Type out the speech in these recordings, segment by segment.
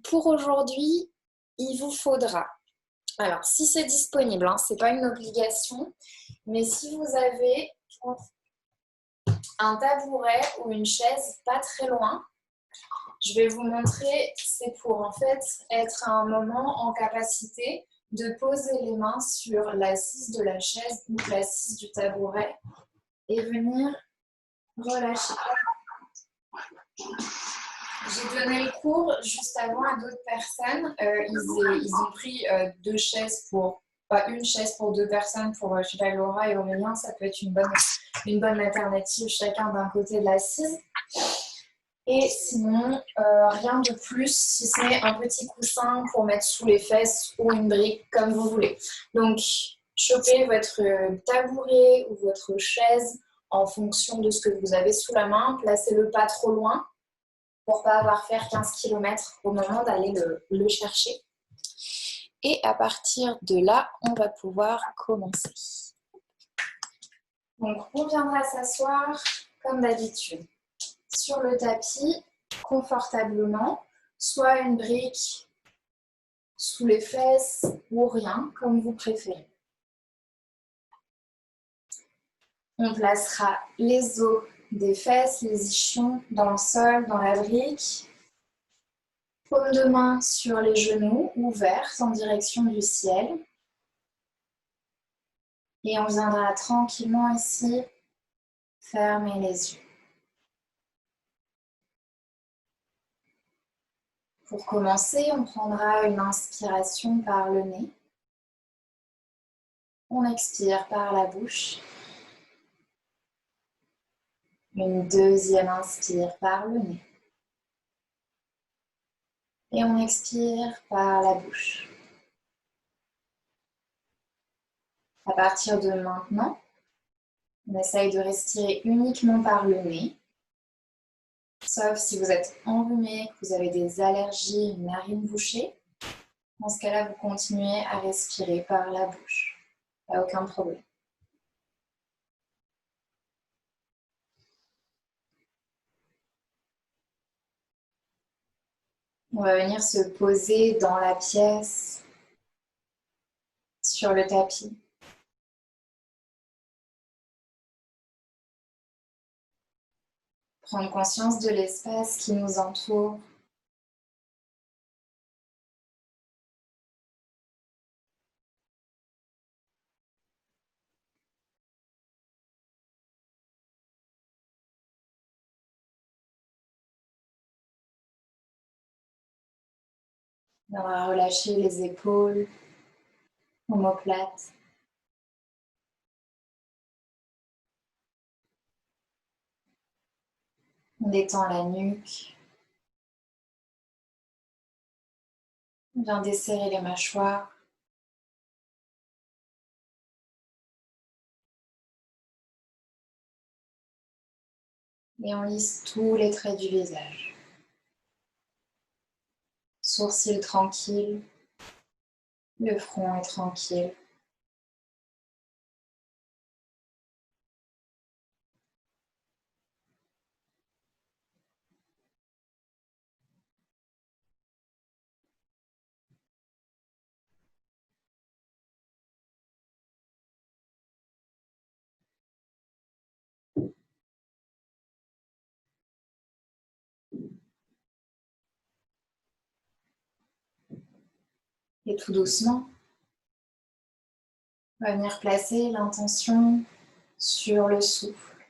Pour aujourd'hui, il vous faudra, alors si c'est disponible, hein, c'est pas une obligation, mais si vous avez un tabouret ou une chaise pas très loin, je vais vous montrer, c'est pour en fait être à un moment en capacité de poser les mains sur l'assise de la chaise ou l'assise du tabouret et venir relâcher. J'ai donné le cours juste avant à d'autres personnes. Ils ont pris deux chaises pour, pas une chaise pour deux personnes pour, je sais pas, Laura et Aurélien. Ça peut être une bonne alternative chacun d'un côté de l'assise. Et sinon, rien de plus, si ce n'est un petit coussin pour mettre sous les fesses ou une brique, comme vous voulez. Donc, chopez votre tabouret ou votre chaise en fonction de ce que vous avez sous la main. Placez-le pas trop loin pour ne pas avoir faire 15 km au moment d'aller le chercher. Et à partir de là, on va pouvoir commencer. Donc, on viendra s'asseoir comme d'habitude sur le tapis, confortablement, soit une brique sous les fesses ou rien, comme vous préférez. On placera les os des fesses, les ischions dans le sol, dans la brique. Paume de main sur les genoux, ouvertes en direction du ciel. Et on viendra tranquillement ici fermer les yeux. Pour commencer, on prendra une inspiration par le nez. On expire par la bouche. Une deuxième inspire par le nez. Et on expire par la bouche. À partir de maintenant, on essaye de respirer uniquement par le nez. Sauf si vous êtes enrhumé, que vous avez des allergies, une narine bouchée. Dans ce cas-là, vous continuez à respirer par la bouche. Il n'y a aucun problème. On va venir se poser dans la pièce, sur le tapis. Prendre conscience de l'espace qui nous entoure. On va relâcher les épaules, omoplates. On détend la nuque. On vient desserrer les mâchoires. Et on lisse tous les traits du visage. Sourcils tranquilles. Le front est tranquille. Et tout doucement, on va venir placer l'intention sur le souffle.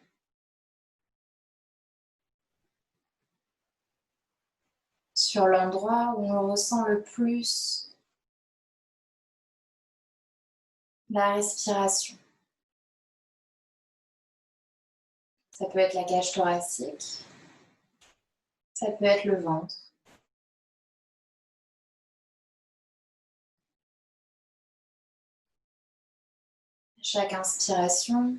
Sur l'endroit où on ressent le plus la respiration. Ça peut être la cage thoracique, ça peut être le ventre. Chaque inspiration,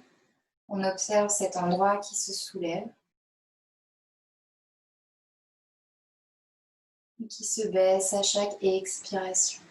on observe cet endroit qui se soulève et qui se baisse à chaque expiration.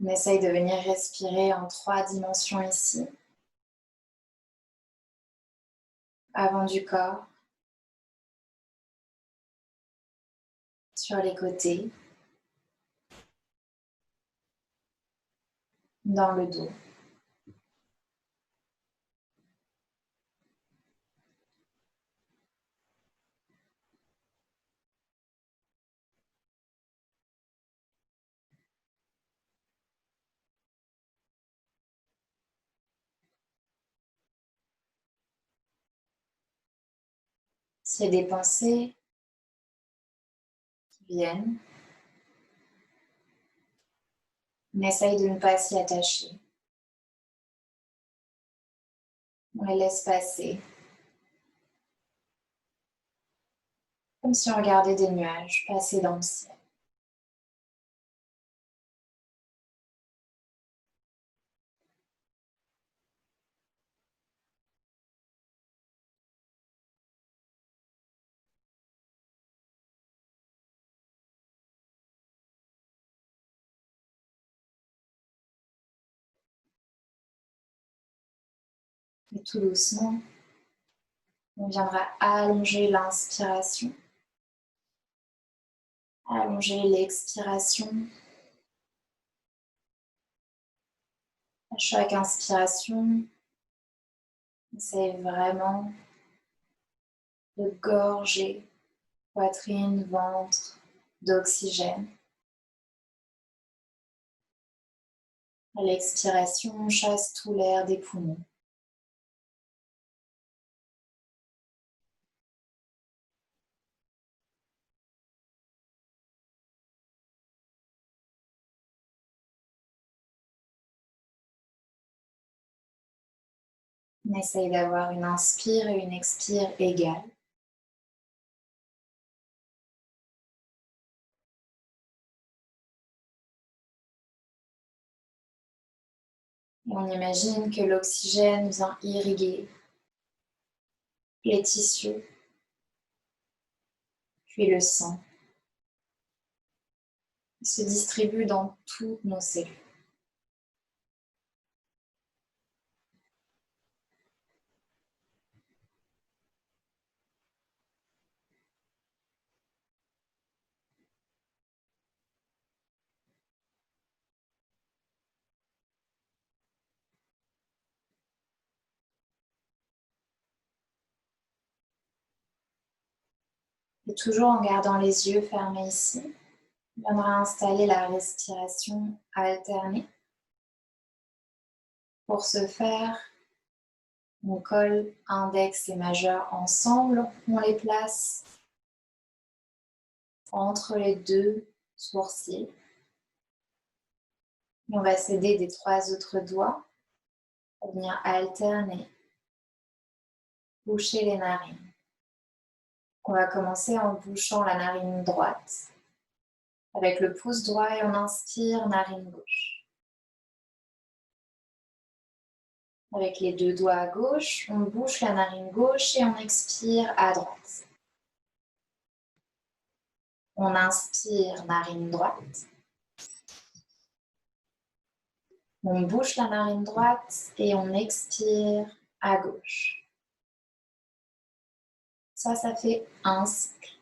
On essaye de venir respirer en 3 dimensions ici. Avant du corps, sur les côtés, dans le dos. S'il y a des pensées qui viennent, on essaye de ne pas s'y attacher. On les laisse passer, comme si on regardait des nuages passer dans le ciel. Et tout doucement, on viendra allonger l'inspiration, allonger l'expiration. À chaque inspiration, essaye vraiment de gorger poitrine, ventre d'oxygène. À l'expiration, on chasse tout l'air des poumons. On essaye d'avoir une inspire et une expire égales. Et on imagine que l'oxygène vient irriguer les tissus, puis le sang. Il se distribue dans toutes nos cellules. Et toujours en gardant les yeux fermés ici, on viendra installer la respiration alternée. Pour ce faire, on colle index et majeur ensemble, on les place entre les deux sourcils. Et on va s'aider des 3 autres doigts pour venir alterner, boucher les narines. On va commencer en bouchant la narine droite avec le pouce droit et on inspire narine gauche. Avec les 2 doigts à gauche, on bouche la narine gauche et on expire à droite. On inspire narine droite. On bouche la narine droite et on expire à gauche. Ça fait un cycle.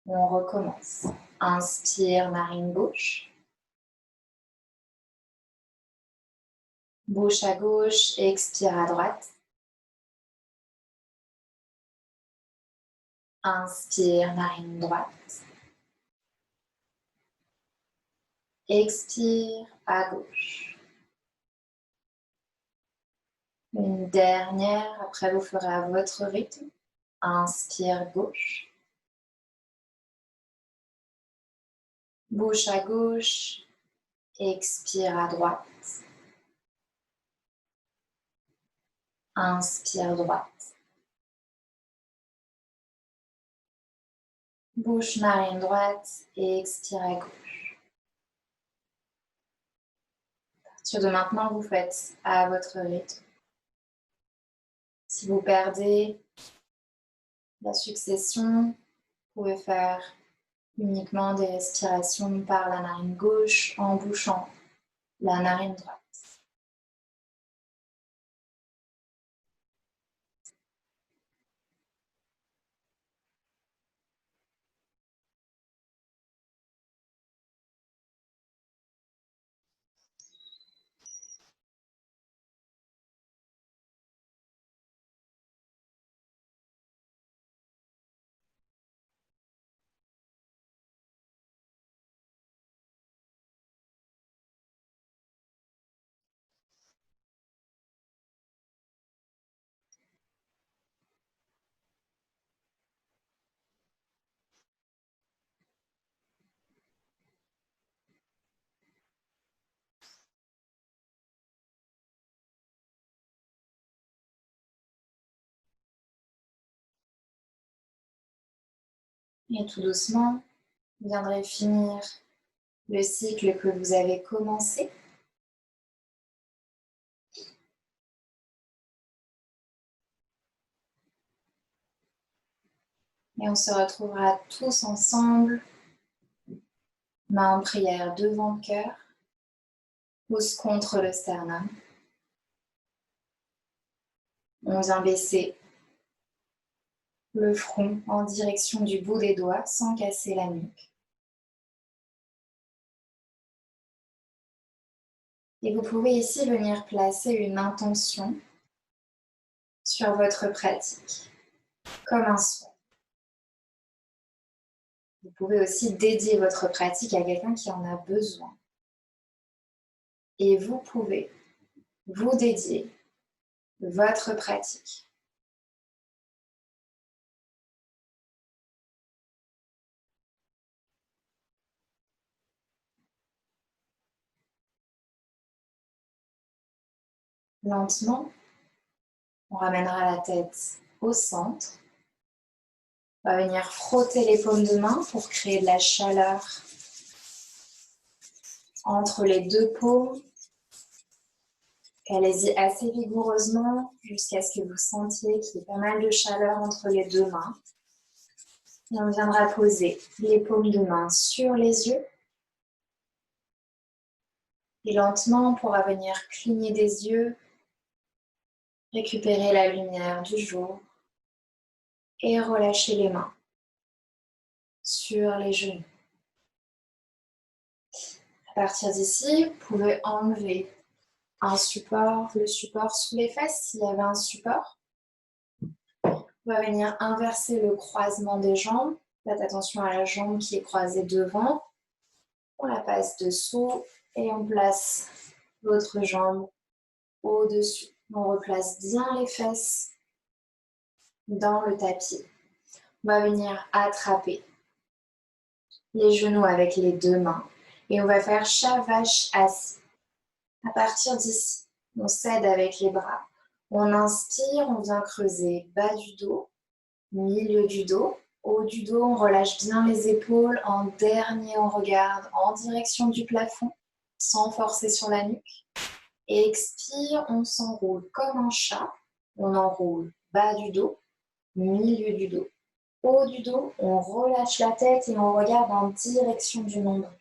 On recommence. Inspire narine gauche. Bouche à gauche, expire à droite. Inspire narine droite. Expire à gauche. Une dernière, après vous ferez à votre rythme. Inspire gauche. Bouche à gauche, expire à droite. Inspire droite. Bouche narine droite et expire à gauche. À partir de maintenant, vous faites à votre rythme. Si vous perdez la succession, vous pouvez faire uniquement des respirations par la narine gauche en bouchant la narine droite. Et tout doucement, vous viendrez finir le cycle que vous avez commencé. Et on se retrouvera tous ensemble, main en prière devant le cœur, pouce contre le sternum. On vient baisser le front en direction du bout des doigts sans casser la nuque. Et vous pouvez ici venir placer une intention sur votre pratique, comme un souhait. Vous pouvez aussi dédier votre pratique à quelqu'un qui en a besoin. Et vous pouvez vous dédier votre pratique. Lentement, on ramènera la tête au centre. On va venir frotter les paumes de main pour créer de la chaleur entre les deux paumes. Allez-y assez vigoureusement jusqu'à ce que vous sentiez qu'il y ait pas mal de chaleur entre les deux mains. Et on viendra poser les paumes de main sur les yeux. Et lentement, on pourra venir cligner des yeux, récupérer la lumière du jour et relâcher les mains sur les genoux. À partir d'ici, vous pouvez enlever un support, le support sous les fesses s'il y avait un support. On va venir inverser le croisement des jambes. Faites attention à la jambe qui est croisée devant. On la passe dessous et on place l'autre jambe au-dessus. On replace bien les fesses dans le tapis. On va venir attraper les genoux avec les deux mains et on va faire chat vache assis. À partir d'ici, on s'aide avec les bras. On inspire, on vient creuser bas du dos, milieu du dos, haut du dos, on relâche bien les épaules. En dernier, on regarde en direction du plafond, sans forcer sur la nuque. Et expire, on s'enroule comme un chat. On enroule bas du dos, milieu du dos, haut du dos. On relâche la tête et on regarde en direction du nombril.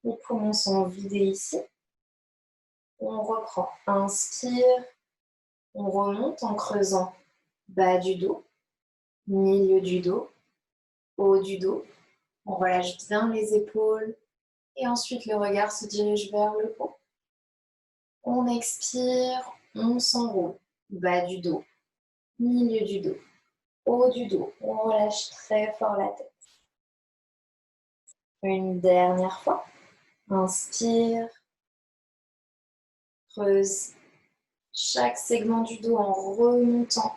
Les poumons sont vidés ici. On reprend, inspire, on remonte en creusant bas du dos, milieu du dos, haut du dos. On relâche bien les épaules et ensuite le regard se dirige vers le haut. On expire, on s'enroule, bas du dos, milieu du dos, haut du dos. On relâche très fort la tête. Une dernière fois, inspire, creuse chaque segment du dos en remontant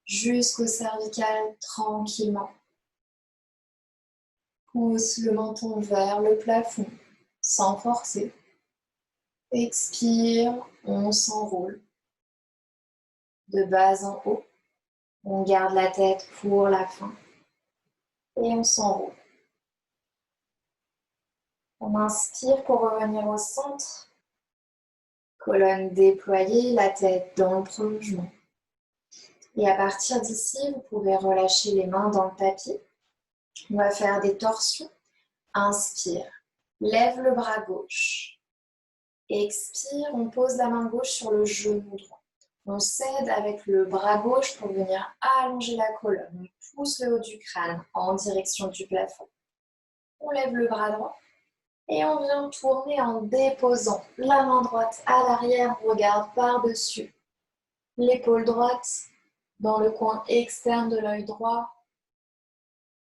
jusqu'au cervical tranquillement. Pousse le menton vers le plafond sans forcer. Expire, on s'enroule de bas en haut. On garde la tête pour la fin et on s'enroule. On inspire pour revenir au centre. Colonne déployée, la tête dans le prolongement. Et à partir d'ici, vous pouvez relâcher les mains dans le tapis. On va faire des torsions. Inspire, lève le bras gauche. Expire, on pose la main gauche sur le genou droit. On s'aide avec le bras gauche pour venir allonger la colonne. On pousse le haut du crâne en direction du plafond. On lève le bras droit et on vient tourner en déposant la main droite à l'arrière. On regarde par-dessus l'épaule droite dans le coin externe de l'œil droit.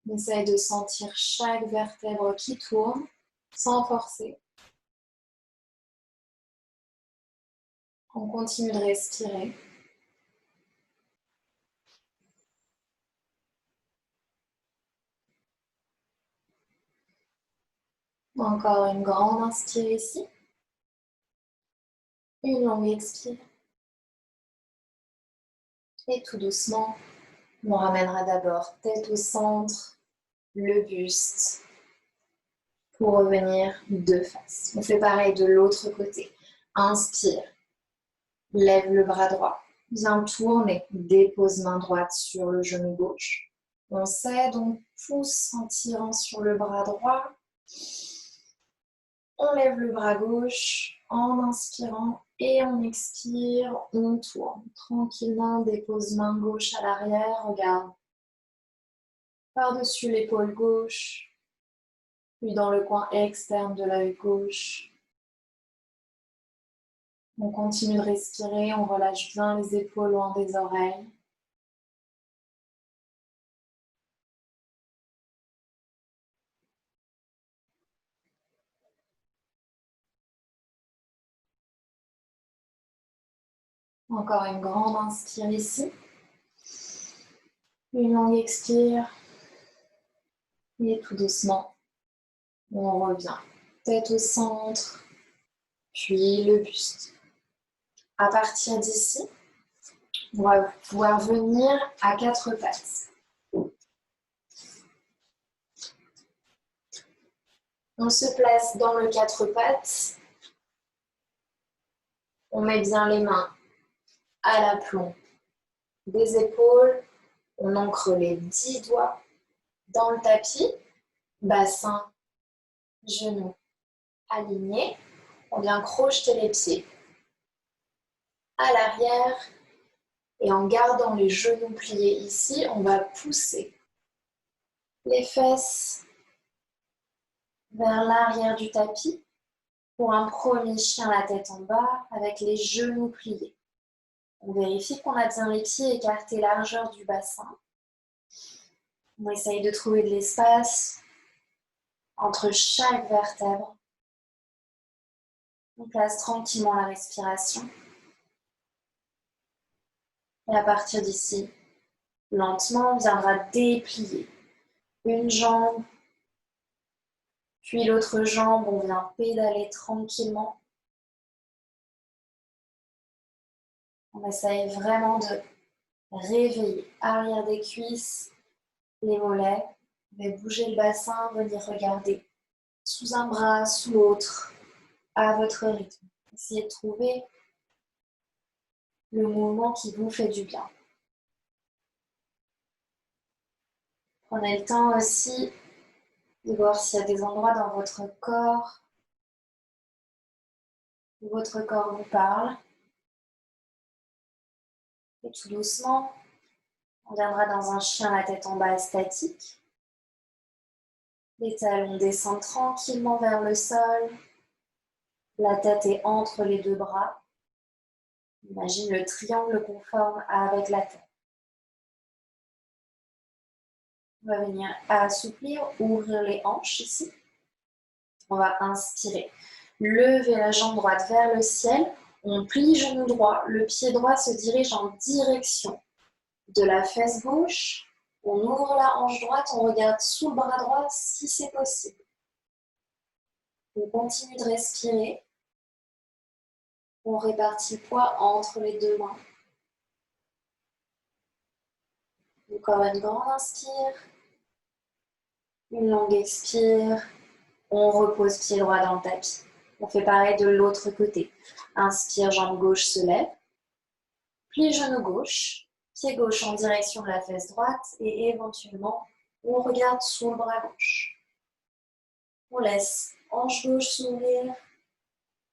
On essaye de sentir chaque vertèbre qui tourne sans forcer. On continue de respirer. Encore une grande inspire ici. Une longue expire. Et tout doucement, on ramènera d'abord tête au centre, le buste, pour revenir de face. On fait pareil de l'autre côté. Inspire, lève le bras droit, viens tourner, dépose main droite sur le genou gauche. On s'aide, on pousse en tirant sur le bras droit. On lève le bras gauche en inspirant et on expire, on tourne. Tranquillement, dépose main gauche à l'arrière, regarde par-dessus l'épaule gauche, puis dans le coin externe de l'œil gauche. On continue de respirer, on relâche bien les épaules loin des oreilles. Encore une grande inspire ici. Une longue expire. Et tout doucement, on revient. Tête au centre, puis le buste. À partir d'ici, on va pouvoir venir à quatre pattes. On se place dans le quatre pattes. On met bien les mains à l'aplomb des épaules. On ancre les 10 doigts dans le tapis. Bassin, genoux alignés. On vient crocheter les pieds à l'arrière. Et en gardant les genoux pliés ici, on va pousser les fesses vers l'arrière du tapis pour un premier chien la tête en bas avec les genoux pliés. On vérifie qu'on a bien les pieds écartés largeur du bassin. On essaye de trouver de l'espace entre chaque vertèbre. On place tranquillement la respiration. Et à partir d'ici, lentement, on viendra déplier une jambe, puis l'autre jambe, on vient pédaler tranquillement. On essaye vraiment de réveiller arrière des cuisses, les mollets. Vous pouvez bouger le bassin, venir regarder sous un bras, sous l'autre, à votre rythme. Essayez de trouver le mouvement qui vous fait du bien. Prenez le temps aussi de voir s'il y a des endroits dans votre corps où votre corps vous parle. Et tout doucement, on viendra dans un chien la tête en bas statique. Les talons descendent tranquillement vers le sol. La tête est entre les deux bras. Imagine le triangle qu'on forme avec la tête. On va venir assouplir, ouvrir les hanches ici. On va inspirer. Lever la jambe droite vers le ciel. On plie genou droit. Le pied droit se dirige en direction de la fesse gauche. On ouvre la hanche droite. On regarde sous le bras droit si c'est possible. On continue de respirer. On répartit le poids entre les deux mains. Encore une grande inspire. Une longue expire. On repose pied droit dans le tapis. On fait pareil de l'autre côté. Inspire, jambe gauche se lève. Plie genou gauche. Pied gauche en direction de la fesse droite. Et éventuellement, on regarde sous le bras gauche. On laisse hanche gauche s'ouvrir.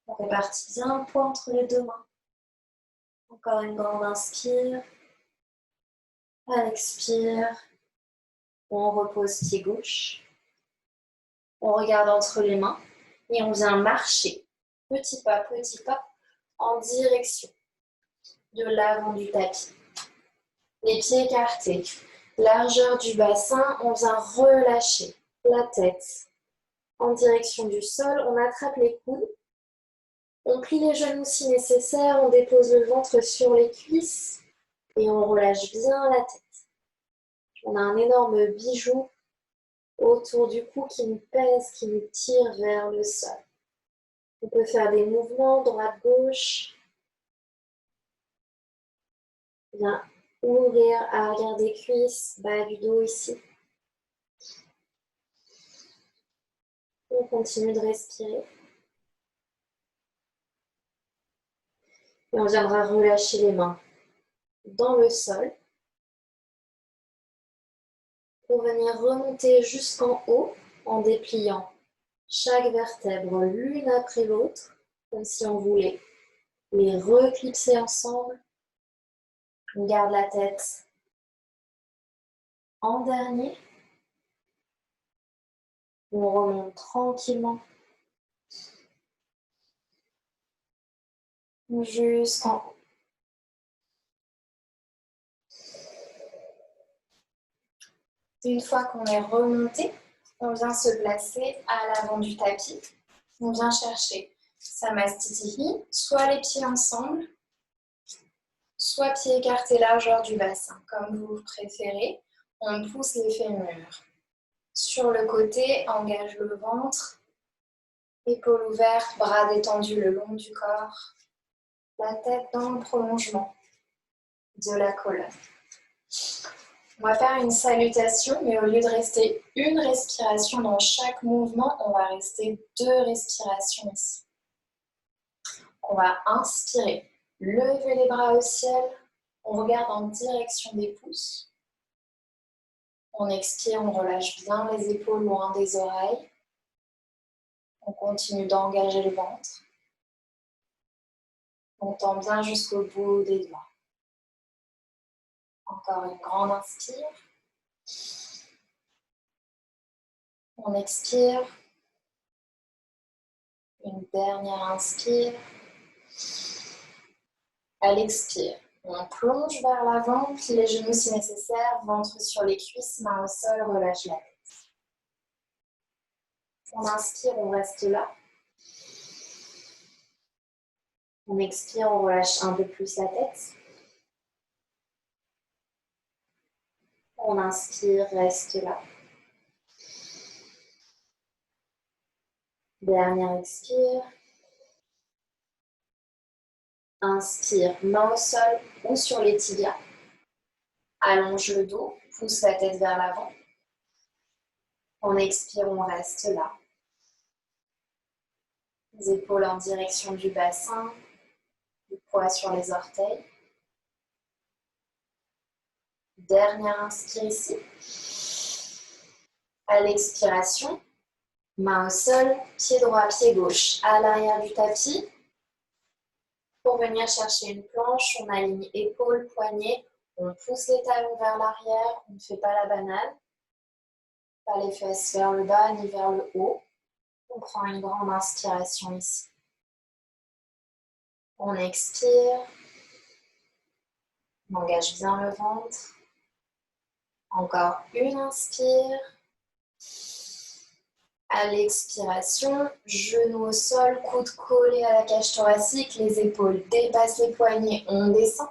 On répartit bien le poids entre les deux mains. Encore une grande inspire. À l'expire, on repose pied gauche. On regarde entre les mains et on vient marcher, petit pas, en direction de l'avant du tapis. Les pieds écartés, largeur du bassin, on vient relâcher la tête en direction du sol. On attrape les coudes, on plie les genoux si nécessaire, on dépose le ventre sur les cuisses et on relâche bien la tête. On a un énorme bijou autour du cou qui nous pèse, qui nous tire vers le sol. On peut faire des mouvements droite-gauche. Bien ouvrir arrière des cuisses, bas du dos ici. On continue de respirer. Et on viendra relâcher les mains dans le sol pour venir remonter jusqu'en haut en dépliant chaque vertèbre l'une après l'autre, comme si on voulait les reclipser ensemble. On garde la tête en dernier. On remonte tranquillement jusqu'en haut. Une fois qu'on est remonté, on vient se placer à l'avant du tapis. On vient chercher Samastitihi, soit les pieds ensemble, soit pieds écartés largeur du bassin, comme vous préférez. On pousse les fémurs. Sur le côté, engage le ventre, épaules ouvertes, bras détendus le long du corps, la tête dans le prolongement de la colonne. On va faire une salutation, mais au lieu de rester une respiration dans chaque mouvement, on va rester 2 respirations ici. On va inspirer, lever les bras au ciel, on regarde en direction des pouces. On expire, on relâche bien les épaules loin des oreilles. On continue d'engager le ventre. On tend bien jusqu'au bout des doigts. Encore une grande inspire. On expire. Une dernière inspire. À l'expire, on plonge vers l'avant, plie les genoux si nécessaire, ventre sur les cuisses, main au sol, relâche la tête. On inspire, on reste là. On expire, on relâche un peu plus la tête. On inspire, reste là. Dernière expire. Inspire, main au sol ou sur les tibias. Allonge le dos, pousse la tête vers l'avant. On expire, on reste là. Les épaules en direction du bassin, le poids sur les orteils. Dernière inspire ici. À l'expiration, main au sol, pied droit, pied gauche à l'arrière du tapis. Pour venir chercher une planche, on aligne épaules, poignets, on pousse les talons vers l'arrière, on ne fait pas la banane. Pas les fesses vers le bas ni vers le haut. On prend une grande inspiration ici. On expire. On engage bien le ventre. Encore une inspire. À l'expiration, genoux au sol, coude collé à la cage thoracique, les épaules dépassent les poignets, on descend.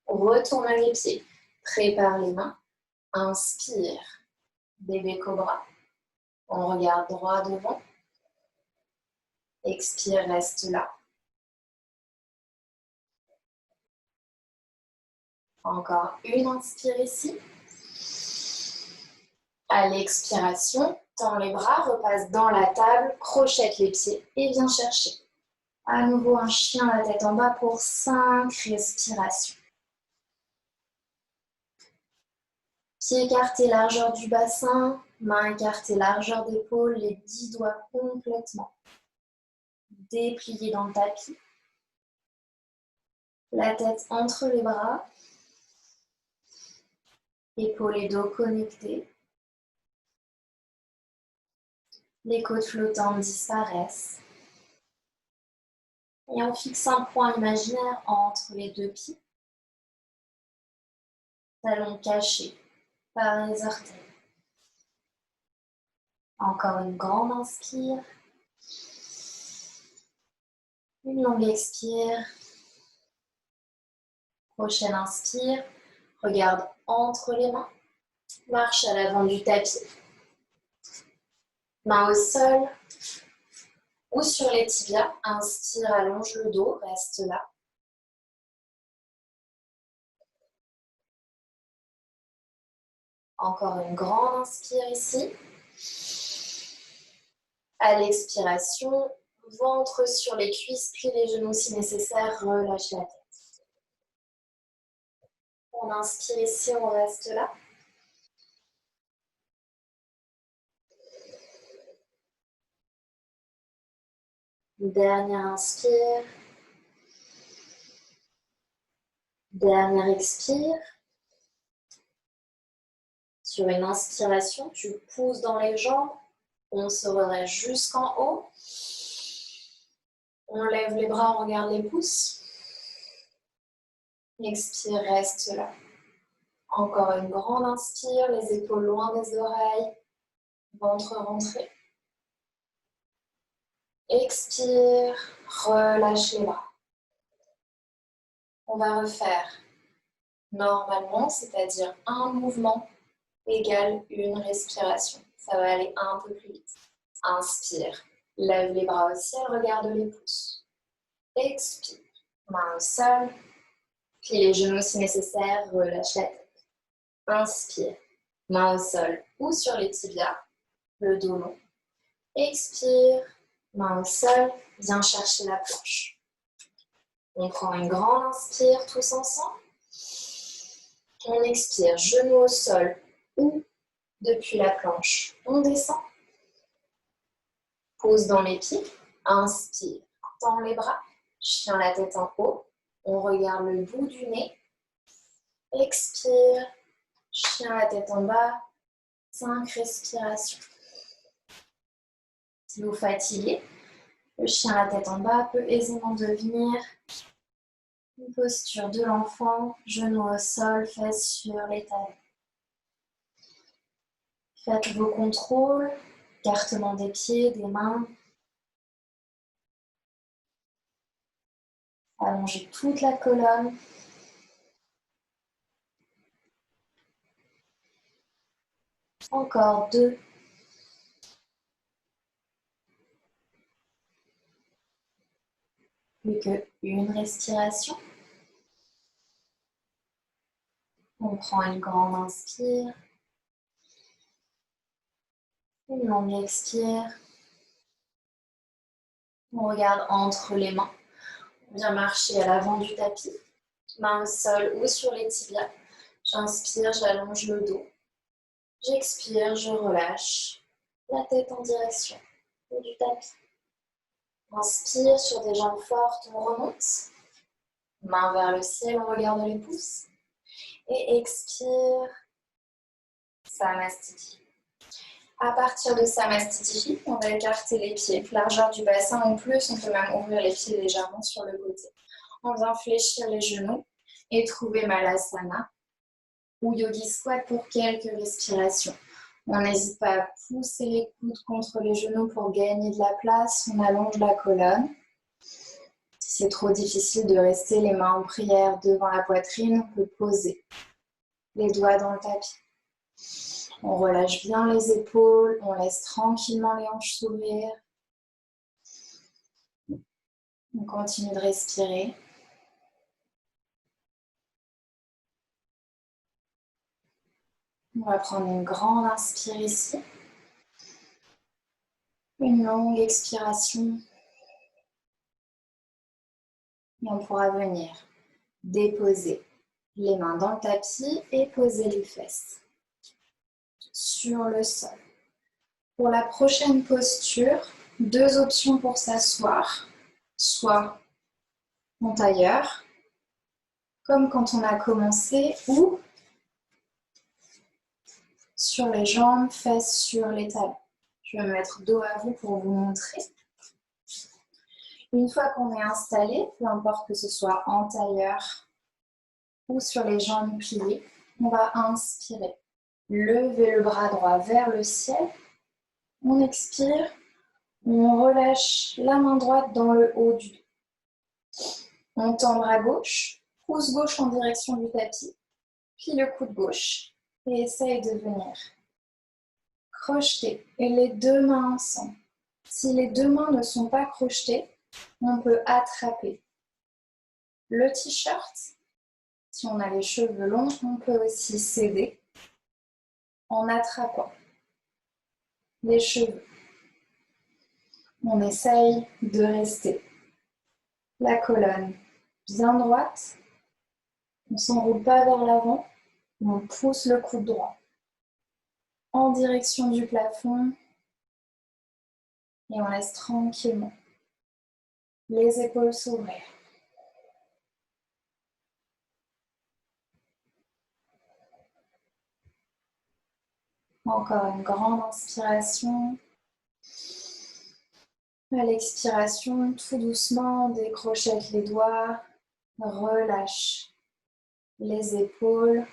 On retourne les pieds, prépare les mains, inspire, bébé cobra. On regarde droit devant. Expire, reste là. Encore une inspire ici. À l'expiration, tends les bras, repasse dans la table, crochette les pieds et viens chercher. À nouveau un chien, la tête en bas pour 5 respirations. Pieds écartés, largeur du bassin, mains écartées, largeur d'épaule, les 10 doigts complètement. déplié dans le tapis. La tête entre les bras. Épaules et dos connectés. Les côtes flottantes disparaissent. Et on fixe un point imaginaire entre les deux pieds. Talons cachés par les orteils. Encore une grande inspire. Une longue expire. Prochaine inspire. Regarde entre les mains. Marche à l'avant du tapis. Main au sol ou sur les tibias. Inspire, allonge le dos, reste là. Encore une grande inspire ici. À l'expiration, ventre sur les cuisses, plie les genoux si nécessaire, relâche la tête. On inspire ici, on reste là. Dernière inspire. Dernière expire. Sur une inspiration, tu pousses dans les jambes. On se redresse jusqu'en haut. On lève les bras, on regarde les pouces. Expire, reste là. Encore une grande inspire, les épaules loin des oreilles. Ventre rentré. Expire, relâche les bras. On va refaire normalement, c'est-à-dire un mouvement égale une respiration. Ça va aller un peu plus vite. Inspire, lève les bras au ciel, regarde les pouces. Expire, main au sol, plie les genoux si nécessaire, relâche la tête. Inspire, main au sol ou sur les tibias, le dos long. Expire, main au sol, viens chercher la planche. On prend une grande inspire tous ensemble. On expire, genoux au sol ou depuis la planche. On descend. Pose dans les pieds. Inspire, tends les bras. Chien la tête en haut. On regarde le bout du nez. Expire, chien la tête en bas. 5 respirations. Si vous fatiguez, le chien la tête en bas peut aisément devenir une posture de l'enfant, genoux au sol, fesses sur les talons. Faites vos contrôles, écartement des pieds, des mains. Allongez toute la colonne. Encore 2. Plus qu'une respiration. On prend une grande inspire. Une longue expire. On regarde entre les mains. On vient marcher à l'avant du tapis. Main au sol ou sur les tibias. J'inspire, j'allonge le dos. J'expire, je relâche. La tête en direction du tapis. Inspire sur des jambes fortes, on remonte. Main vers le ciel, on regarde les pouces. Et expire, Samastiti. À partir de Samastiti, on va écarter les pieds, largeur du bassin en plus, on peut même ouvrir les pieds légèrement sur le côté. On vient fléchir les genoux et trouver Malasana ou Yogi Squat pour quelques respirations. On n'hésite pas à pousser les coudes contre les genoux pour gagner de la place, on allonge la colonne. Si c'est trop difficile de rester les mains en prière devant la poitrine, on peut poser les doigts dans le tapis. On relâche bien les épaules, on laisse tranquillement les hanches s'ouvrir. On continue de respirer. On va prendre une grande inspire ici. Une longue expiration. Et on pourra venir déposer les mains dans le tapis et poser les fesses sur le sol. Pour la prochaine posture, 2 options pour s'asseoir. soit en tailleur, comme quand on a commencé, ou sur les jambes, fesses sur les talons. Je vais me mettre dos à vous pour vous montrer. Une fois qu'on est installé, peu importe que ce soit en tailleur ou sur les jambes pliées, on va inspirer. Lever le bras droit vers le ciel. On expire. On relâche la main droite dans le haut du dos. On tend le bras gauche, pouce gauche en direction du tapis, puis le coude gauche et essaye de venir crocheter. Et les deux mains ensemble. Si les deux mains ne sont pas crochetées, on peut attraper le t-shirt. Si on a les cheveux longs, on peut aussi s'aider en attrapant les cheveux. On essaye de rester la colonne bien droite. On ne s'enroule pas vers l'avant. On pousse le coude droit en direction du plafond et on laisse tranquillement les épaules s'ouvrir. Encore une grande inspiration. À l'expiration, tout doucement, on décrochette les doigts, relâche les épaules.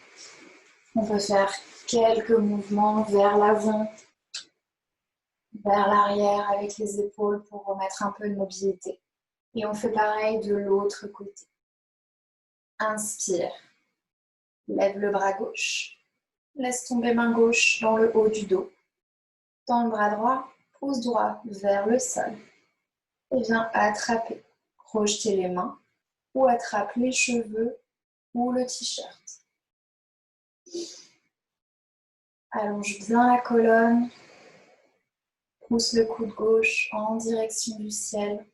On peut faire quelques mouvements vers l'avant, vers l'arrière avec les épaules pour remettre un peu de mobilité. Et on fait pareil de l'autre côté. Inspire, lève le bras gauche, laisse tomber main gauche dans le haut du dos. Tends le bras droit, pouce droit vers le sol. Et viens attraper, crocheter les mains ou attrape les cheveux ou le t-shirt. Allonge bien la colonne, pousse le coude gauche en direction du ciel.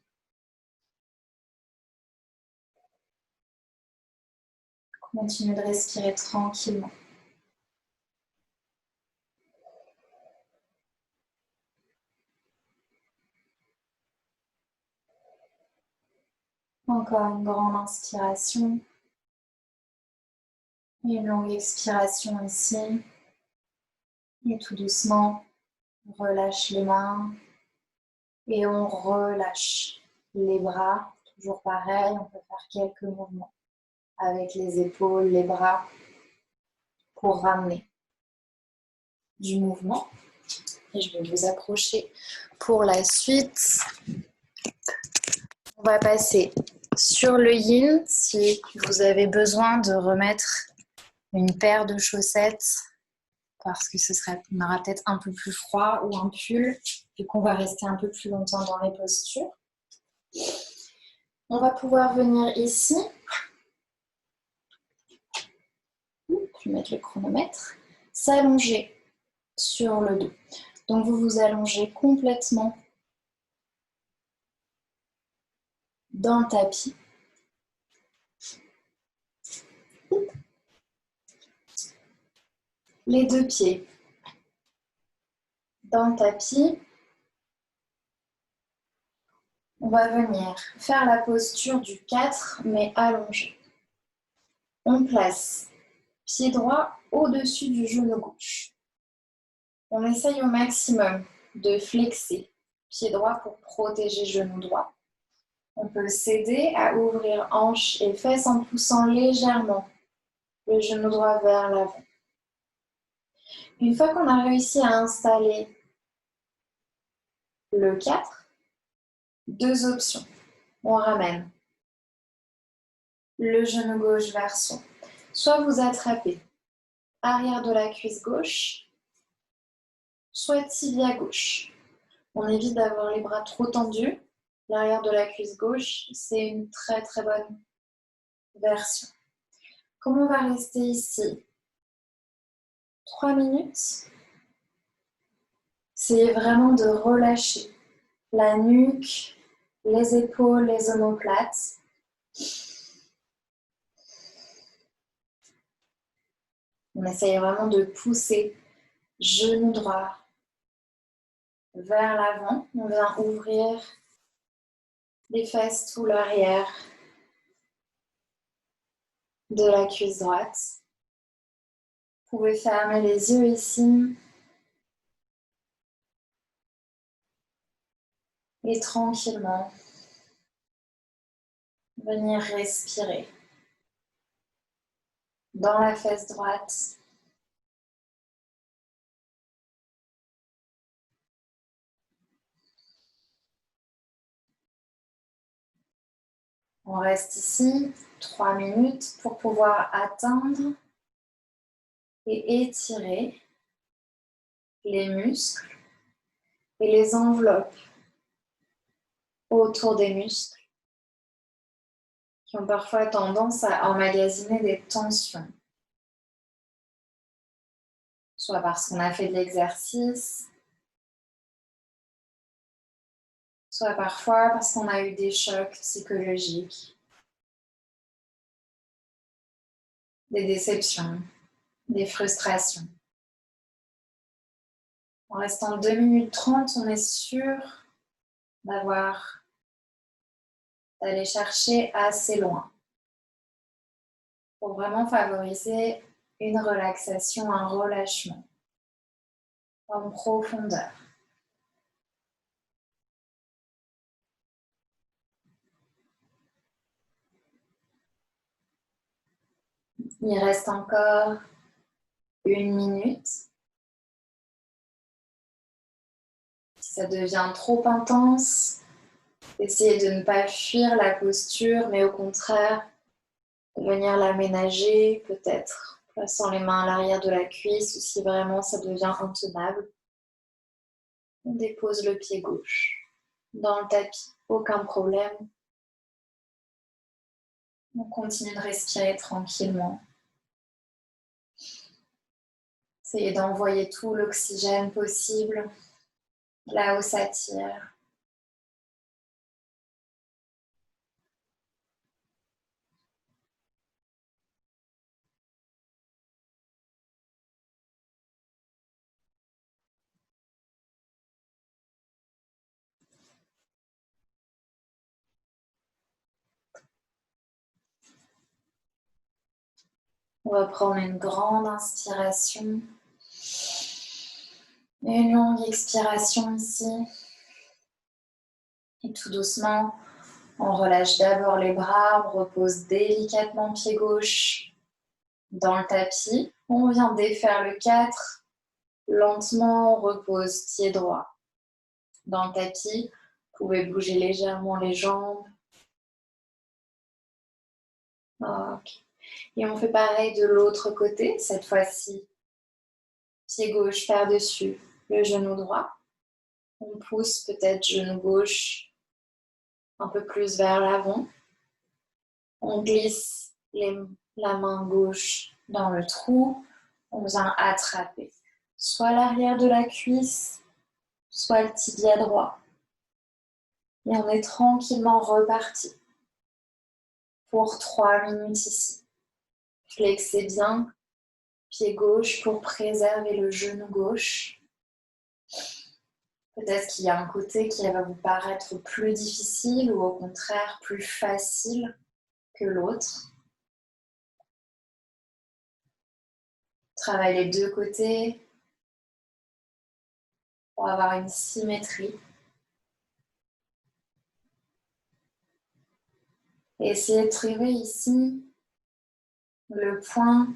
Continue de respirer tranquillement. Encore une grande inspiration. Une longue expiration ici. Et tout doucement, on relâche les mains. Et on relâche les bras. Toujours pareil, on peut faire quelques mouvements avec les épaules, les bras pour ramener du mouvement. Et je vais vous accrocher pour la suite. On va passer sur le yin. Si vous avez besoin de remettre une paire de chaussettes parce que on aura peut-être un peu plus froid ou un pull vu qu'on va rester un peu plus longtemps dans les postures. On va pouvoir venir ici. Je vais mettre le chronomètre. S'allonger sur le dos. Donc vous vous allongez complètement dans le tapis. Les deux pieds dans le tapis. On va venir faire la posture du 4 mais allongé. On place pied droit au-dessus du genou gauche. On essaye au maximum de flexer pied droit pour protéger genou droit. On peut s'aider à ouvrir hanches et fesses en poussant légèrement le genou droit vers l'avant. Une fois qu'on a réussi à installer le 4, deux options. On ramène le genou gauche vers soi. Soit vous attrapez arrière de la cuisse gauche, soit tibia gauche. On évite d'avoir les bras trop tendus. L'arrière de la cuisse gauche, c'est une très très bonne version. Comme on va rester ici 3 minutes, c'est vraiment de relâcher la nuque, les épaules, les omoplates. On essaye vraiment de pousser genou droit vers l'avant. On vient ouvrir les fesses, tout l'arrière de la cuisse droite. Vous pouvez fermer les yeux ici et tranquillement venir respirer dans la fesse droite. On reste ici 3 minutes pour pouvoir atteindre et étirer les muscles et les enveloppes autour des muscles qui ont parfois tendance à emmagasiner des tensions. Soit parce qu'on a fait de l'exercice, soit parfois parce qu'on a eu des chocs psychologiques, des déceptions, des frustrations. En restant 2 minutes 30, on est sûr d'aller chercher assez loin pour vraiment favoriser une relaxation, un relâchement en profondeur. Il reste encore 1 minute. Si ça devient trop intense, essayez de ne pas fuir la posture, mais au contraire, de venir l'aménager, peut-être plaçant les mains à l'arrière de la cuisse, ou si vraiment ça devient intenable, on dépose le pied gauche dans le tapis, aucun problème. On continue de respirer tranquillement. Essayez d'envoyer tout l'oxygène possible là où ça tire. On va prendre une grande inspiration. Une longue expiration ici. Et tout doucement, on relâche d'abord les bras, on repose délicatement pied gauche dans le tapis. On vient défaire le 4. Lentement, on repose pied droit dans le tapis. Vous pouvez bouger légèrement les jambes. Ok. Et on fait pareil de l'autre côté, cette fois-ci. Pied gauche par-dessus le genou droit. On pousse peut-être genou gauche un peu plus vers l'avant. On glisse la main gauche dans le trou. On vient attraper soit l'arrière de la cuisse, soit le tibia droit. Et on est tranquillement reparti pour 3 minutes ici. Flexez bien, pied gauche pour préserver le genou gauche. Peut-être qu'il y a un côté qui va vous paraître plus difficile ou au contraire plus facile que l'autre. Travaillez les deux côtés pour avoir une symétrie. Et essayez de trouver ici le point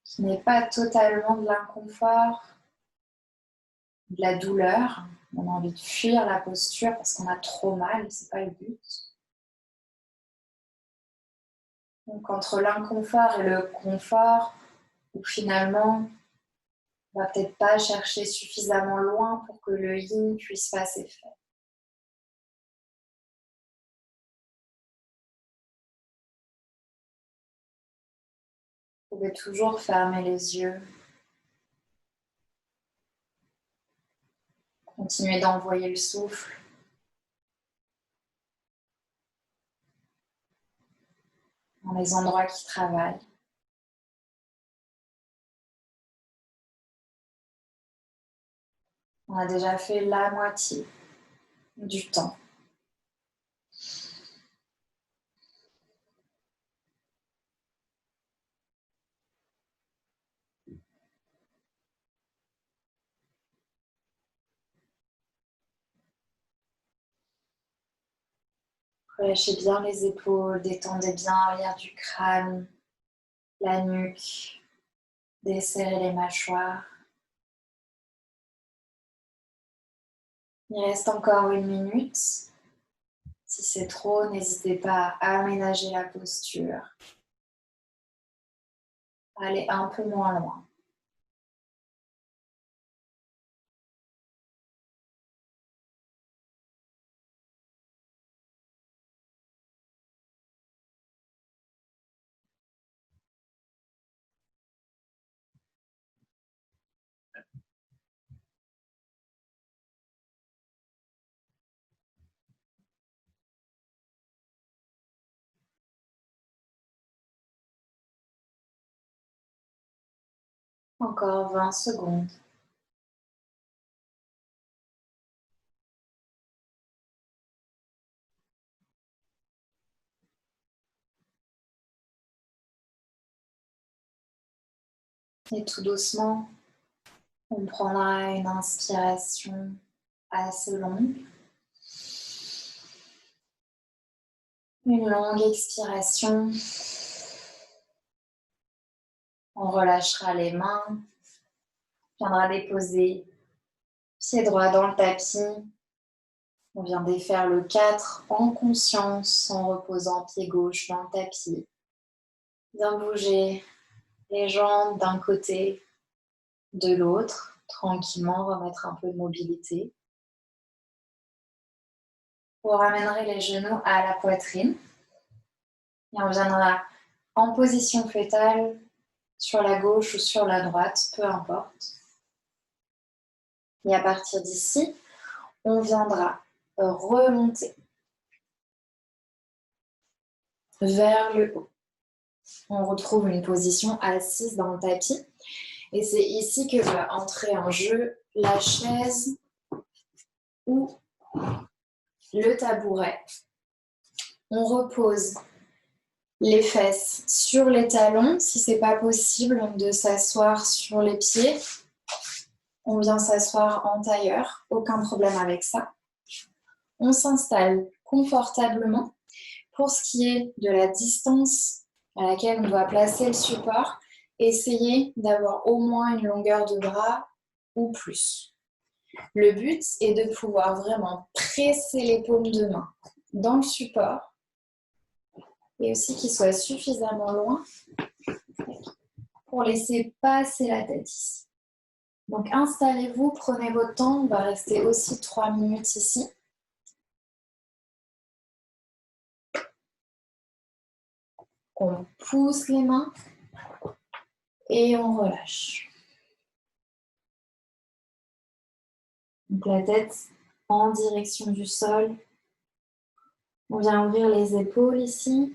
qui n'est pas totalement de l'inconfort, de la douleur. On a envie de fuir la posture parce qu'on a trop mal, c'est pas le but. Donc entre l'inconfort et le confort, où finalement on va peut-être pas chercher suffisamment loin pour que le yin puisse pas s'effectuer. Vous pouvez toujours fermer les yeux. Continuez d'envoyer le souffle. Dans les endroits qui travaillent. On a déjà fait la moitié. du temps. Relâchez bien les épaules, détendez bien l'arrière du crâne, la nuque, desserrez les mâchoires. Il reste encore 1 minute. Si c'est trop, n'hésitez pas à aménager la posture. Allez un peu moins loin. Encore 20 secondes. Et tout doucement, on prendra une inspiration assez longue. Une longue expiration. On relâchera les mains. On viendra déposer pied droit dans le tapis. On vient défaire le 4 en conscience en reposant pied gauche dans le tapis. Bien bouger les jambes d'un côté, de l'autre, tranquillement, remettre un peu de mobilité. Vous ramènerez les genoux à la poitrine et on viendra en position fœtale sur la gauche ou sur la droite, peu importe. Et à partir d'ici, on viendra remonter vers le haut. On retrouve une position assise dans le tapis. Et c'est ici que va entrer en jeu la chaise ou le tabouret. On repose les fesses sur les talons. Si ce n'est pas possible de s'asseoir sur les pieds, on vient s'asseoir en tailleur. Aucun problème avec ça. On s'installe confortablement. Pour ce qui est de la distance à laquelle on doit placer le support, essayez d'avoir au moins une longueur de bras ou plus. Le but est de pouvoir vraiment presser les paumes de main dans le support et aussi qu'il soit suffisamment loin pour laisser passer la tête ici. Donc installez-vous, prenez votre temps, on va rester aussi 3 minutes ici. On pousse les mains et on relâche. Donc la tête en direction du sol. On vient ouvrir les épaules ici.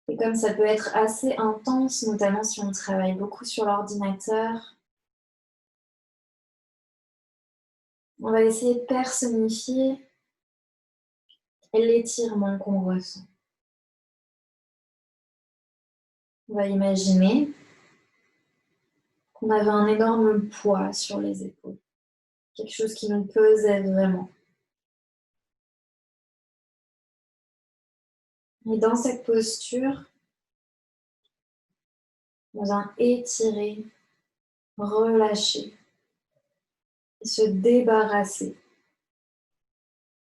Et comme ça peut être assez intense, notamment si on travaille beaucoup sur l'ordinateur, on va essayer de personnifier l'étirement qu'on ressent. On va imaginer qu'on avait un énorme poids sur les épaules, quelque chose qui nous pesait vraiment. Et dans cette posture, on vient étirer, relâcher, et se débarrasser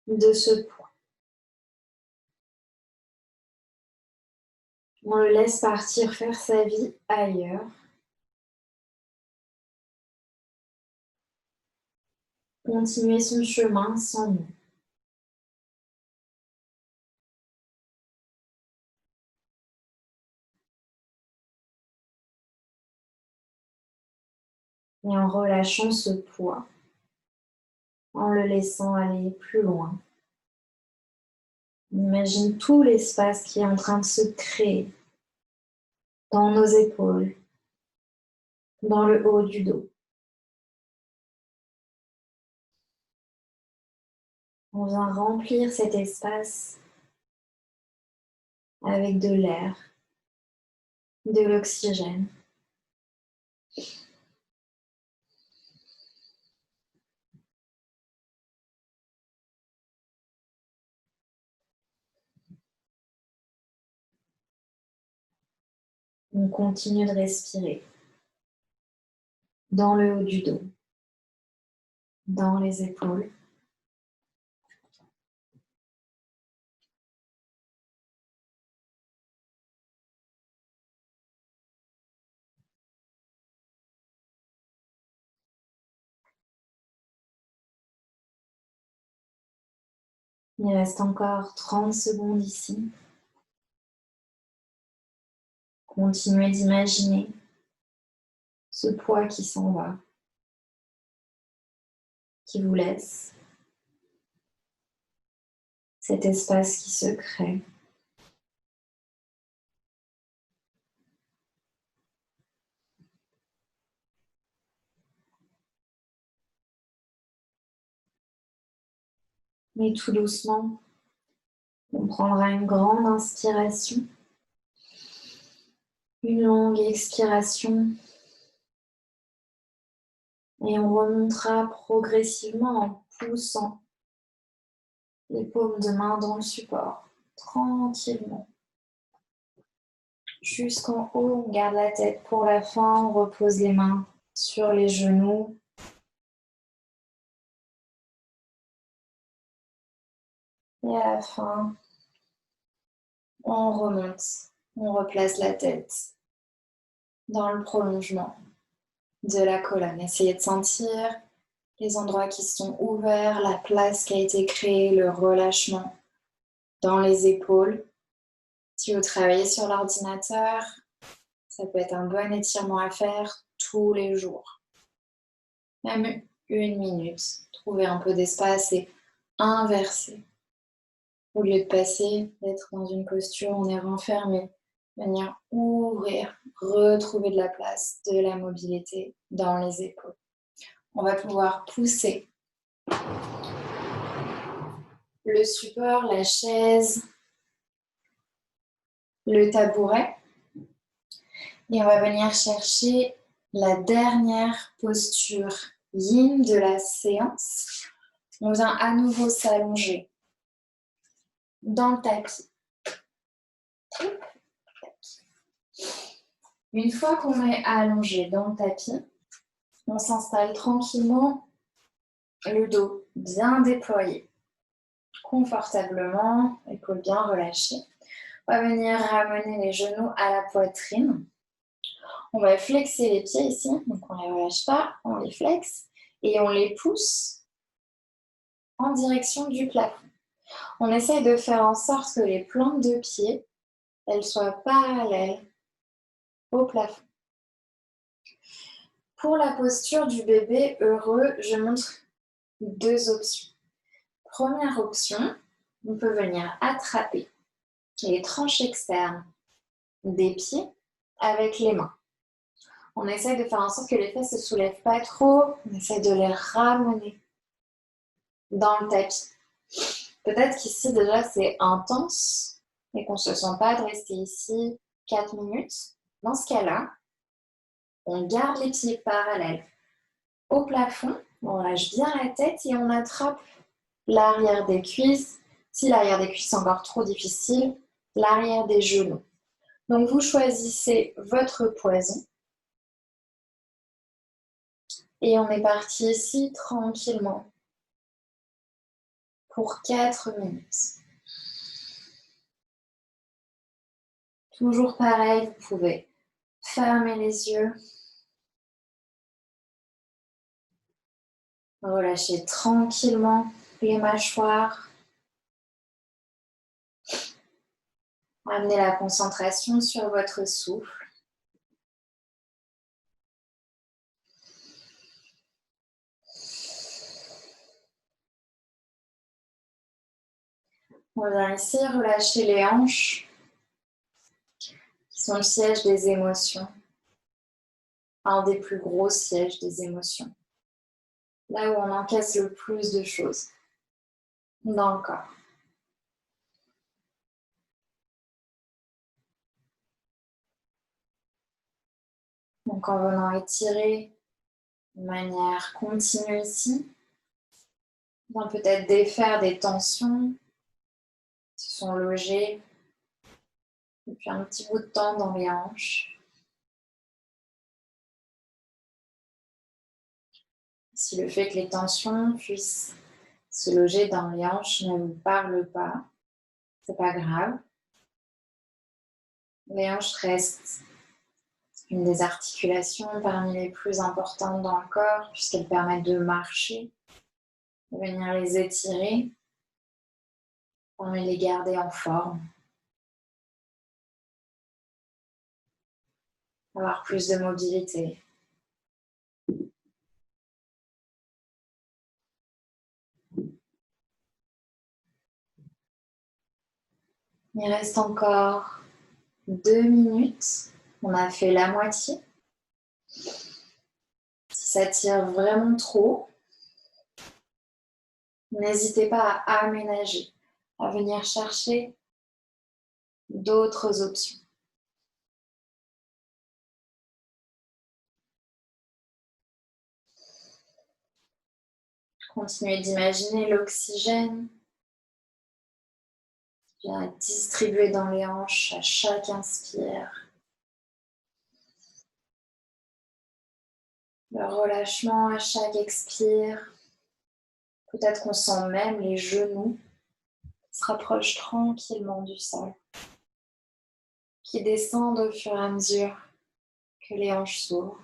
de ce poids. On le laisse partir faire sa vie ailleurs. Continuer son chemin sans nous. Et en relâchant ce poids, en le laissant aller plus loin. On imagine tout l'espace qui est en train de se créer dans nos épaules, dans le haut du dos. On vient remplir cet espace avec de l'air, de l'oxygène. On continue de respirer dans le haut du dos, dans les épaules. Il reste encore 30 secondes ici. Continuez d'imaginer ce poids qui s'en va, qui vous laisse, cet espace qui se crée. Et tout doucement, on prendra une grande inspiration, une longue expiration, et on remontera progressivement en poussant les paumes de main dans le support, tranquillement. Jusqu'en haut, on garde la tête pour la fin, on repose les mains sur les genoux. Et à la fin, on remonte, on replace la tête dans le prolongement de la colonne. Essayez de sentir les endroits qui sont ouverts, la place qui a été créée, le relâchement dans les épaules. Si vous travaillez sur l'ordinateur, ça peut être un bon étirement à faire tous les jours. Même 1 minute. Trouvez un peu d'espace et inverser. Au lieu de passer, d'être dans une posture où on est renfermé, venir ouvrir, retrouver de la place, de la mobilité dans les épaules. On va pouvoir pousser le support, la chaise, le tabouret. Et on va venir chercher la dernière posture yin de la séance. On vient à nouveau s'allonger dans le tapis. Une fois qu'on est allongé dans le tapis, on s'installe tranquillement, le dos bien déployé, confortablement, épaules bien relâchées. On va venir ramener les genoux à la poitrine. On va flexer les pieds ici, donc on ne les relâche pas, on les flexe et on les pousse en direction du plafond. On essaye de faire en sorte que les plantes de pied, elles soient parallèles au plafond. Pour la posture du bébé heureux, je montre 2 options. Première option, on peut venir attraper les tranches externes des pieds avec les mains. On essaie de faire en sorte que les fesses ne se soulèvent pas trop, on essaie de les ramener dans le tapis. Peut-être qu'ici déjà c'est intense et qu'on ne se sent pas de rester ici 4 minutes. Dans ce cas-là, on garde les pieds parallèles au plafond, on lâche bien la tête et on attrape l'arrière des cuisses. Si l'arrière des cuisses est encore trop difficile, l'arrière des genoux. Donc vous choisissez votre poison. Et on est parti ici tranquillement pour 4 minutes. Toujours pareil, vous pouvez fermer les yeux. Relâchez tranquillement les mâchoires. Amenez la concentration sur votre souffle. On vient ici relâcher les hanches, qui sont le siège des émotions, un des plus gros sièges des émotions, là où on encaisse le plus de choses. dans le corps. Donc en venant étirer de manière continue ici, on va peut-être défaire des tensions qui sont logées depuis un petit bout de temps dans les hanches. Si le fait que les tensions puissent se loger dans les hanches ne vous parle pas, c'est pas grave. Les hanches restent une des articulations parmi les plus importantes dans le corps puisqu'elles permettent de marcher, de venir les étirer, pour les garder en forme, avoir plus de mobilité. Il reste encore 2 minutes. On a fait la moitié. Si ça tire vraiment trop, n'hésitez pas à aménager, à venir chercher d'autres options. Continuez d'imaginer l'oxygène qui vient être distribué dans les hanches à chaque inspire. Le relâchement à chaque expire. Peut-être qu'on sent même les genoux qui se rapprochent tranquillement du sol, qui descendent au fur et à mesure que les hanches s'ouvrent.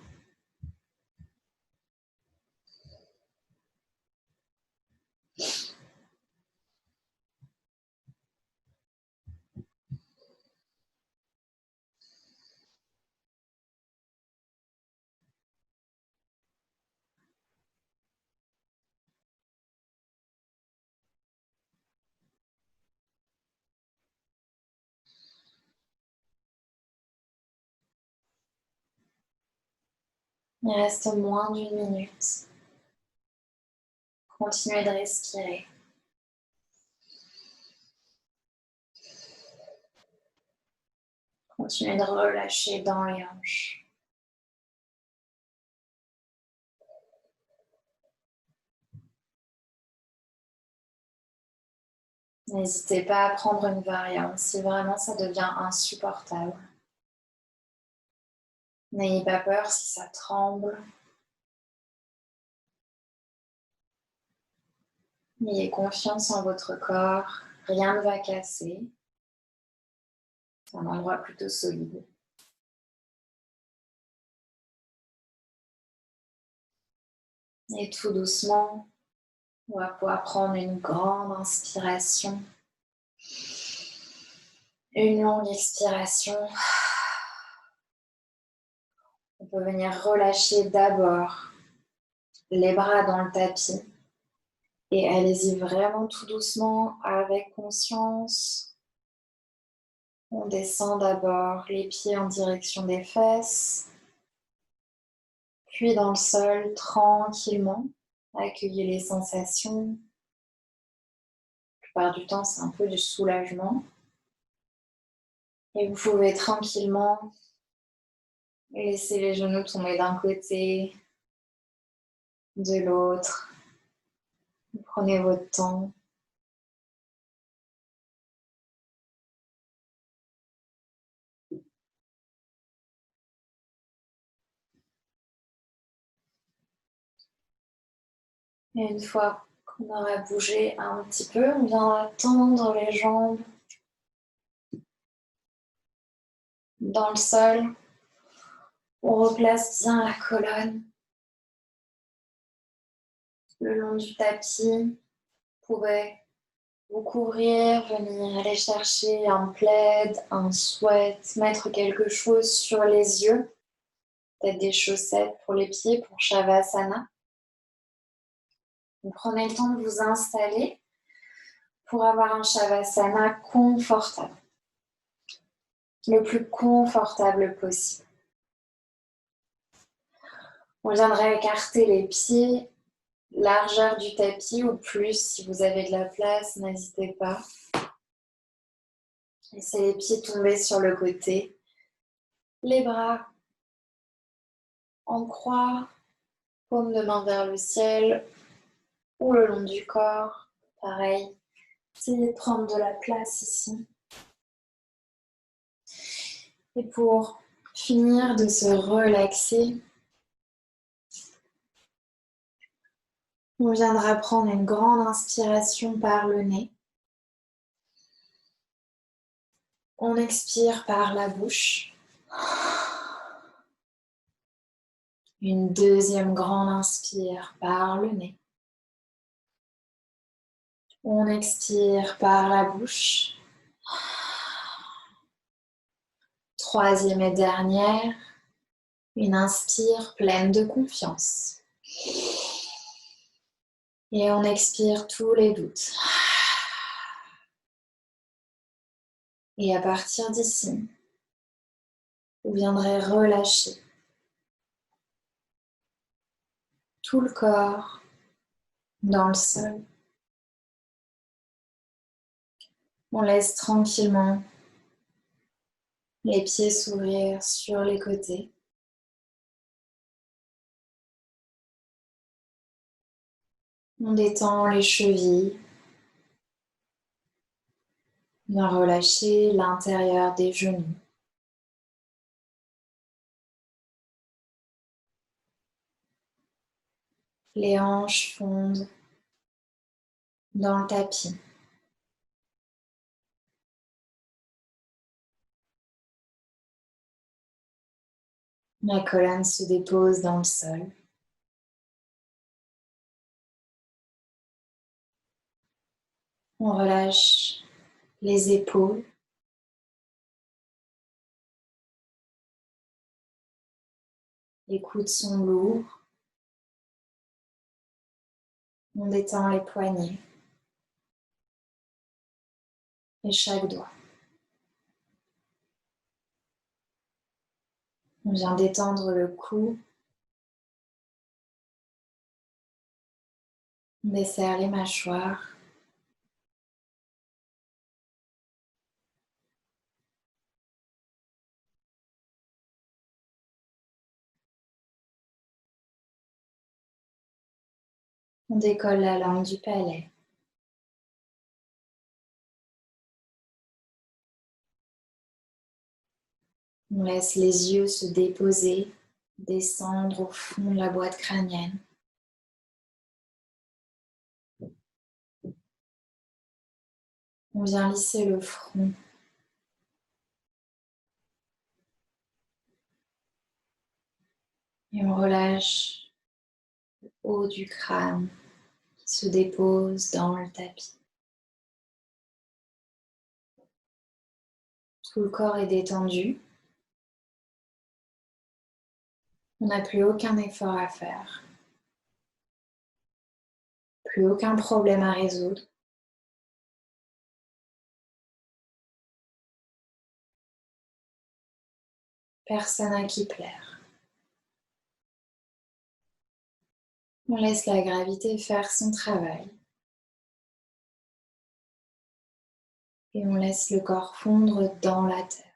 Il reste moins d'1 minute. Continuez de respirer. Continuez de relâcher dans les hanches. N'hésitez pas à prendre une variante si vraiment ça devient insupportable. N'ayez pas peur si ça tremble. Ayez confiance en votre corps. Rien ne va casser. C'est un endroit plutôt solide. Et tout doucement, on va pouvoir prendre une grande inspiration. Une longue expiration. On peut venir relâcher d'abord les bras dans le tapis. Et allez-y vraiment tout doucement, avec conscience. On descend d'abord les pieds en direction des fesses. Puis dans le sol, tranquillement. Accueillez les sensations. La plupart du temps, c'est un peu du soulagement. Et vous pouvez tranquillement laisser les genoux tomber d'un côté, de l'autre. Prenez votre temps. Et une fois qu'on aura bougé un petit peu, on vient tendre les jambes dans le sol. On replace bien la colonne le long du tapis. Vous pouvez vous couvrir, venir aller chercher un plaid, un sweat, mettre quelque chose sur les yeux, peut-être des chaussettes pour les pieds, pour Shavasana. Vous prenez le temps de vous installer pour avoir un Shavasana confortable, le plus confortable possible. On viendrait écarter les pieds, largeur du tapis ou plus si vous avez de la place, n'hésitez pas. Laissez les pieds tomber sur le côté. Les bras en croix, paume de main vers le ciel ou le long du corps. Pareil, essayez de prendre de la place ici. Et pour finir de se relaxer, on viendra prendre une grande inspiration par le nez. On expire par la bouche. Une deuxième grande inspire par le nez. On expire par la bouche. Troisième et dernière, une inspire pleine de confiance. Et on expire tous les doutes. Et à partir d'ici, vous viendrez relâcher tout le corps dans le sol. On laisse tranquillement les pieds s'ouvrir sur les côtés. On détend les chevilles. On vient relâcher l'intérieur des genoux. Les hanches fondent dans le tapis. La colonne se dépose dans le sol. On relâche les épaules. Les coudes sont lourds. On détend les poignets et chaque doigt. On vient détendre le cou. On desserre les mâchoires. On décolle la langue du palais. On laisse les yeux se déposer, descendre au fond de la boîte crânienne. On vient lisser le front. Et on relâche le haut du crâne qui se dépose dans le tapis. Tout le corps est détendu. On n'a plus aucun effort à faire. Plus aucun problème à résoudre. Personne à qui plaire. On laisse la gravité faire son travail. Et on laisse le corps fondre dans la terre.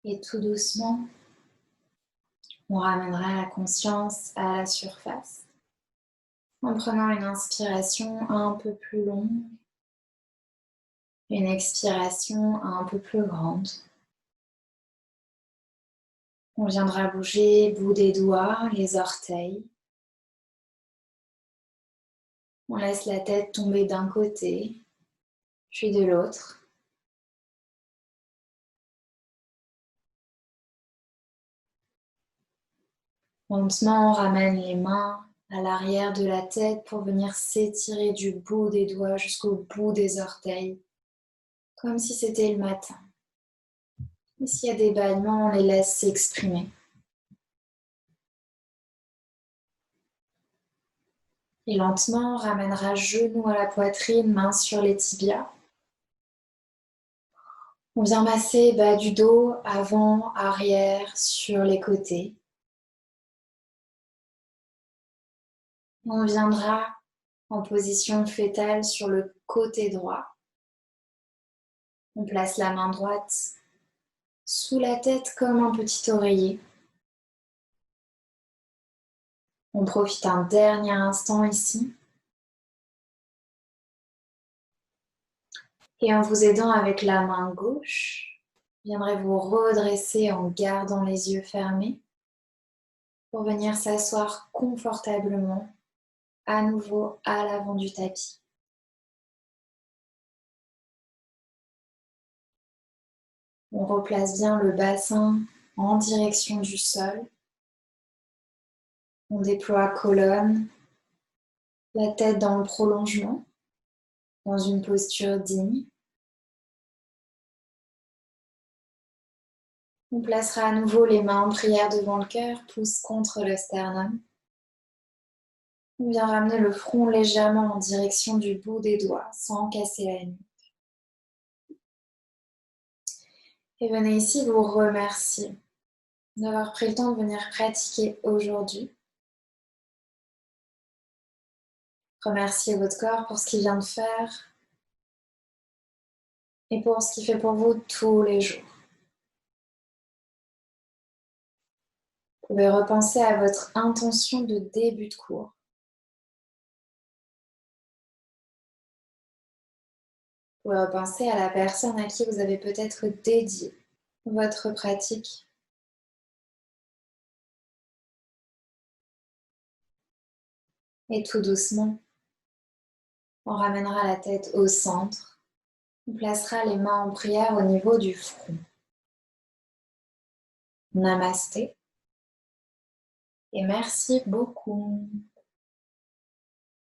Et tout doucement, on ramènera la conscience à la surface en prenant une inspiration un peu plus longue, une expiration un peu plus grande. On viendra bouger le bout des doigts, les orteils. On laisse la tête tomber d'un côté, puis de l'autre. Lentement, on ramène les mains à l'arrière de la tête pour venir s'étirer du bout des doigts jusqu'au bout des orteils, comme si c'était le matin. Et s'il y a des bâillements, on les laisse s'exprimer. Et lentement, on ramènera genoux à la poitrine, mains sur les tibias. On vient masser bas du dos, avant, arrière, sur les côtés. On viendra en position fétale sur le côté droit. On place la main droite sous la tête comme un petit oreiller. On profite un dernier instant ici. Et en vous aidant avec la main gauche, vous viendrez vous redresser en gardant les yeux fermés pour venir s'asseoir confortablement à nouveau à l'avant du tapis. On replace bien le bassin en direction du sol. On déploie colonne, la tête dans le prolongement, dans une posture digne. On placera à nouveau les mains en prière devant le cœur, pouce contre le sternum. On vient ramener le front légèrement en direction du bout des doigts, sans casser la nuque. Et venez ici vous remercier d'avoir pris le temps de venir pratiquer aujourd'hui. Remerciez votre corps pour ce qu'il vient de faire et pour ce qu'il fait pour vous tous les jours. Vous pouvez repenser à votre intention de début de cours. Vous pouvez repenser à la personne à qui vous avez peut-être dédié votre pratique. Et tout doucement, on ramènera la tête au centre. On placera les mains en prière au niveau du front. Namasté. Et merci beaucoup.